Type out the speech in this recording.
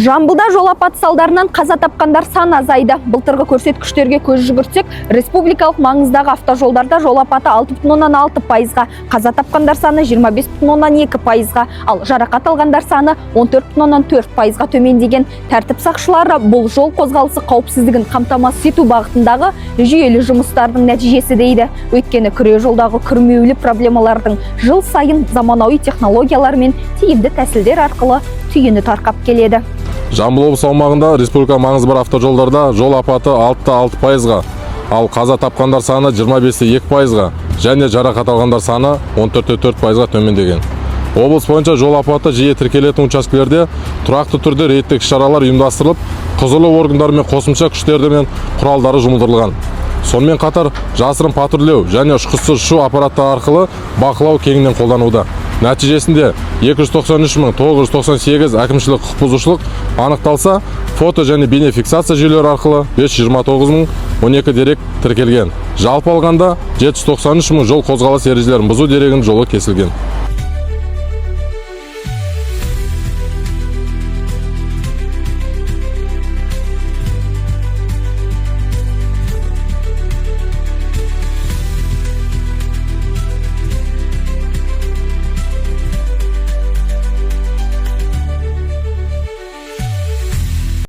Жамбылда жол апаты салдарынан қаза тапқандар саны азайды. Былтырғы көрсеткіштерге көз жүгіртсек, республикалық маңыздағы автожолдарда жол апаты 6,6%-ға, қаза тапқандар саны 25,2%-ға, ал жарақат алғандар саны 14,4%-ға төмендеген. Тәртіп сақшылары бұл жол қозғалысы қауіпсіздігін қамтамасыз ету бағытындағы жүйелі жұмыстардың нәтижесі дейді. Өйткені күре жолдағы күрмеулі проблемалардың жыл сайын заманауи технологиялар мен тиімді тәсілдер арқылы түйіні тарқап келеді. Жамбыл облысы аумағында республика маңызы бар автожолдарда жол апаты 6,6%-ға, ал қаза тапқандар саны 25,2%-ға және жарақат алғандар саны 14,4%-ға төмендеген. Облыс бойынша жол апаты жиі тіркелетін учаскелерде тұрақты түрде рейдтік шаралар ұйымдастырылып, құзырлы органдар мен қосымша күштері мен құралдары жұмылдырылған. Сонымен қатар жасырын патрульдеу және ұшқышсыз ұшу аппараттары арқылы бақылау кеңінен қолдануда. Нәтижесінде 293.998 әкімшілік құқық бұзушылық анықталса, фото және бейне фиксация жүйелері арқылы 529.012 дерек тіркелген. Жалпы алғанда 793.000 жол қозғалыс ережелерін бұзу дерегінің жолы кесілген.